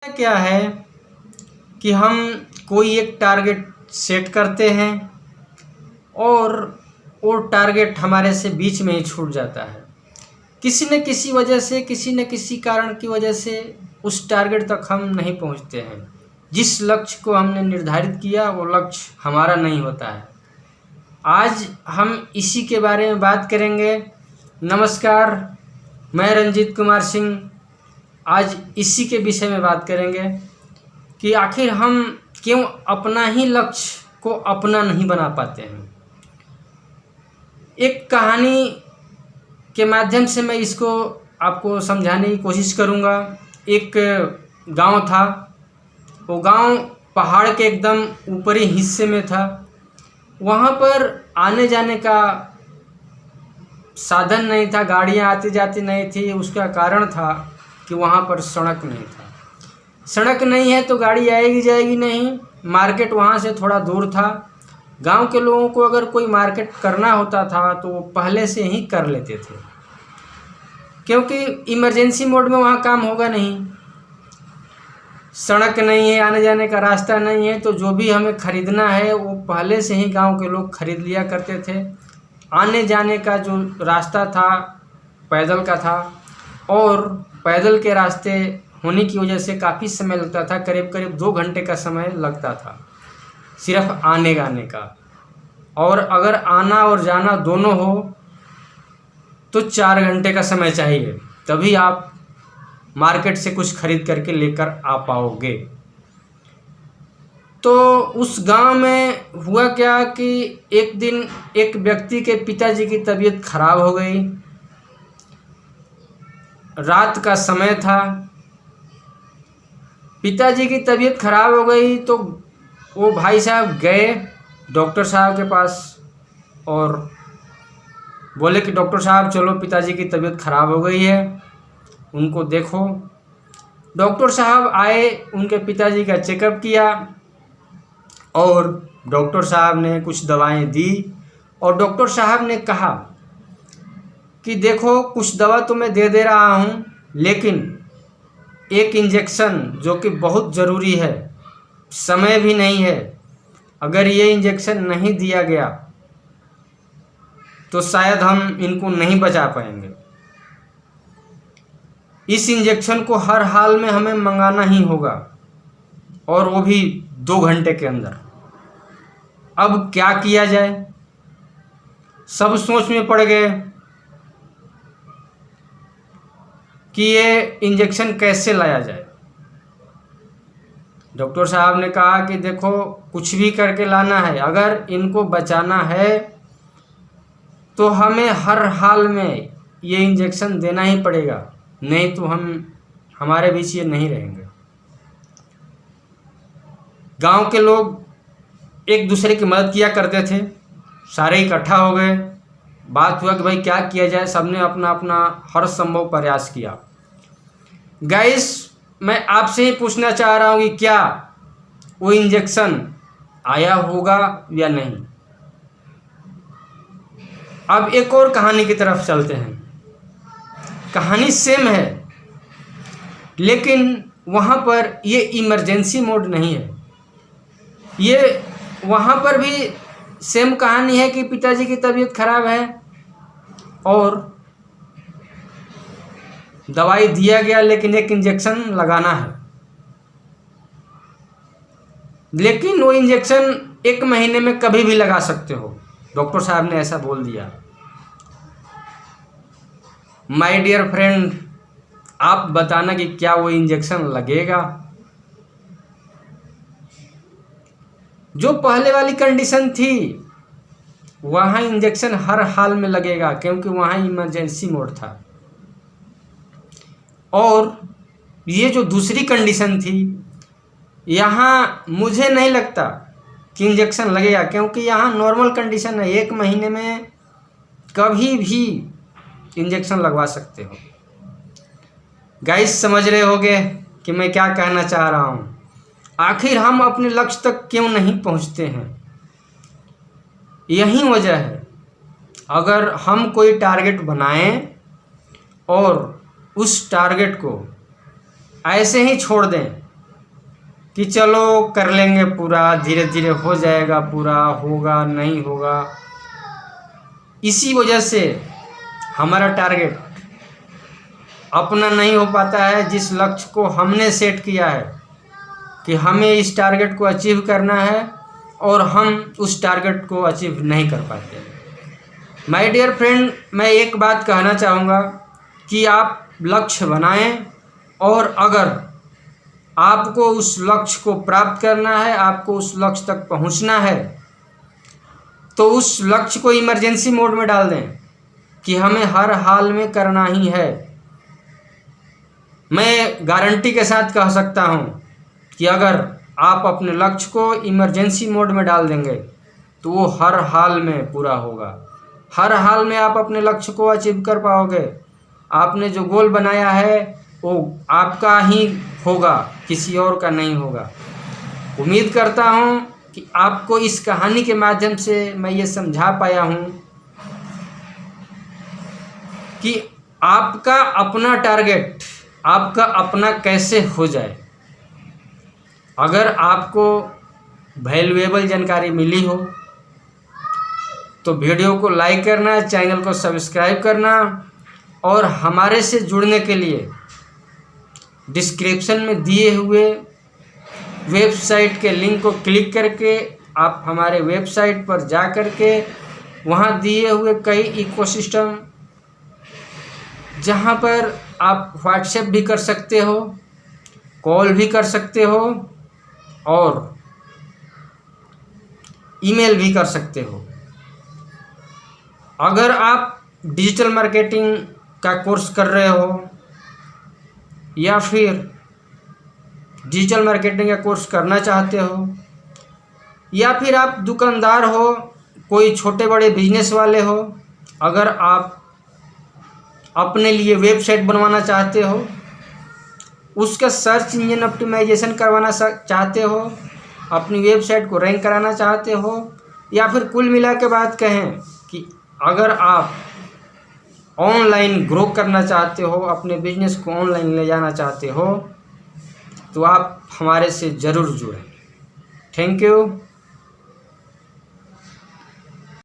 क्या है कि हम कोई एक टारगेट सेट करते हैं और वो टारगेट हमारे से बीच में ही छूट जाता है। किसी न किसी वजह से, किसी न किसी कारण की वजह से उस टारगेट तक हम नहीं पहुंचते हैं। जिस लक्ष्य को हमने निर्धारित किया वो लक्ष्य हमारा नहीं होता है। आज हम इसी के बारे में बात करेंगे। नमस्कार, मैं रंजीत कुमार सिंह। आज इसी के विषय में बात करेंगे कि आखिर हम क्यों अपना ही लक्ष्य को अपना नहीं बना पाते हैं। एक कहानी के माध्यम से मैं इसको आपको समझाने की कोशिश करूँगा। एक गांव था। वो गांव पहाड़ के एकदम ऊपरी हिस्से में था। वहाँ पर आने जाने का साधन नहीं था, गाड़ियाँ आती जाती नहीं थी। उसका कारण था कि वहाँ पर सड़क नहीं था। सड़क नहीं है तो गाड़ी आएगी जाएगी नहीं। मार्केट वहाँ से थोड़ा दूर था। गांव के लोगों को अगर कोई मार्केट करना होता था तो वो पहले से ही कर लेते थे, क्योंकि इमरजेंसी मोड में वहाँ काम होगा नहीं। सड़क नहीं है, आने जाने का रास्ता नहीं है, तो जो भी हमें ख़रीदना है वो पहले से ही गांव के लोग खरीद लिया करते थे। आने जाने का जो रास्ता था पैदल का था, और पैदल के रास्ते होने की वजह से काफ़ी समय लगता था। करीब करीब 2 घंटे का समय लगता था सिर्फ आने जाने का। और अगर आना और जाना दोनों हो तो 4 घंटे का समय चाहिए, तभी आप मार्केट से कुछ खरीद करके लेकर आ पाओगे। तो उस गांव में हुआ क्या कि एक दिन एक व्यक्ति के पिताजी की तबीयत खराब हो गई। रात का समय था। पिताजी की तबीयत खराब हो गई तो वो भाई साहब गए डॉक्टर साहब के पास और बोले कि डॉक्टर साहब चलो, पिताजी की तबीयत खराब हो गई है, उनको देखो। डॉक्टर साहब आए, उनके पिताजी का चेकअप किया और डॉक्टर साहब ने कुछ दवाएं दी। और डॉक्टर साहब ने कहा कि देखो, कुछ दवा तो मैं दे रहा हूँ, लेकिन एक इंजेक्शन जो कि बहुत ज़रूरी है, समय भी नहीं है, अगर ये इंजेक्शन नहीं दिया गया तो शायद हम इनको नहीं बचा पाएंगे। इस इंजेक्शन को हर हाल में हमें मंगाना ही होगा, और वो भी 2 घंटे के अंदर। अब क्या किया जाए? सब सोच में पड़ गए कि ये इंजेक्शन कैसे लाया जाए। डॉक्टर साहब ने कहा कि देखो, कुछ भी करके लाना है, अगर इनको बचाना है तो हमें हर हाल में ये इंजेक्शन देना ही पड़ेगा, नहीं तो हमारे बीच ये नहीं रहेंगे। गांव के लोग एक दूसरे की मदद किया करते थे। सारे इकट्ठा हो गए। बात हुआ कि भाई क्या किया जाए। सबने अपना अपना हर संभव प्रयास किया। गाइस, मैं आपसे ही पूछना चाह रहा हूँ कि क्या वो इंजेक्शन आया होगा या नहीं। अब एक और कहानी की तरफ चलते हैं। कहानी सेम है, लेकिन वहाँ पर ये इमरजेंसी मोड नहीं है। ये वहाँ पर भी सेम कहानी है कि पिताजी की तबीयत खराब है और दवाई दिया गया, लेकिन एक इंजेक्शन लगाना है। लेकिन वो इंजेक्शन 1 महीने में कभी भी लगा सकते हो, डॉक्टर साहब ने ऐसा बोल दिया। माय डियर फ्रेंड, आप बताना कि क्या वो इंजेक्शन लगेगा? जो पहले वाली कंडीशन थी वहाँ इंजेक्शन हर हाल में लगेगा, क्योंकि वहाँ इमरजेंसी मोड था। और ये जो दूसरी कंडीशन थी, यहाँ मुझे नहीं लगता कि इंजेक्शन लगेगा, क्योंकि यहाँ नॉर्मल कंडीशन है। 1 महीने में कभी भी इंजेक्शन लगवा सकते हो। गाइस, समझ रहे होगे कि मैं क्या कहना चाह रहा हूँ। आखिर हम अपने लक्ष्य तक क्यों नहीं पहुँचते हैं? यही वजह है। अगर हम कोई टारगेट बनाएं और उस टारगेट को ऐसे ही छोड़ दें कि चलो कर लेंगे पूरा, धीरे धीरे हो जाएगा पूरा, होगा नहीं होगा। इसी वजह से हमारा टारगेट अपना नहीं हो पाता है। जिस लक्ष्य को हमने सेट किया है कि हमें इस टारगेट को अचीव करना है और हम उस टारगेट को अचीव नहीं कर पाते। माय डियर फ्रेंड, मैं एक बात कहना चाहूँगा कि आप लक्ष्य बनाएं और अगर आपको उस लक्ष्य को प्राप्त करना है, आपको उस लक्ष्य तक पहुंचना है, तो उस लक्ष्य को इमरजेंसी मोड में डाल दें कि हमें हर हाल में करना ही है। मैं गारंटी के साथ कह सकता हूं कि अगर आप अपने लक्ष्य को इमरजेंसी मोड में डाल देंगे तो वो हर हाल में पूरा होगा। हर हाल में आप अपने लक्ष्य को अचीव कर पाओगे। आपने जो गोल बनाया है वो आपका ही होगा, किसी और का नहीं होगा। उम्मीद करता हूँ कि आपको इस कहानी के माध्यम से मैं ये समझा पाया हूँ कि आपका अपना टारगेट, आपका अपना कैसे हो जाए। अगर आपको वैल्यूएबल जानकारी मिली हो तो वीडियो को लाइक करना, चैनल को सब्सक्राइब करना और हमारे से जुड़ने के लिए डिस्क्रिप्शन में दिए हुए वेबसाइट के लिंक को क्लिक करके आप हमारे वेबसाइट पर जा कर के वहाँ दिए हुए कई इकोसिस्टम, जहाँ पर आप व्हाट्सएप भी कर सकते हो, कॉल भी कर सकते हो और ईमेल भी कर सकते हो। अगर आप डिजिटल मार्केटिंग का कोर्स कर रहे हो या फिर डिजिटल मार्केटिंग का कोर्स करना चाहते हो या फिर आप दुकानदार हो, कोई छोटे बड़े बिजनेस वाले हो, अगर आप अपने लिए वेबसाइट बनवाना चाहते हो, उसका सर्च इंजन ऑप्टिमाइजेशन करवाना चाहते हो, अपनी वेबसाइट को रैंक कराना चाहते हो, या फिर कुल मिला के बात कहें कि अगर आप ऑनलाइन ग्रो करना चाहते हो, अपने बिजनेस को ऑनलाइन ले जाना चाहते हो, तो आप हमारे से ज़रूर जुड़ें। Thank you.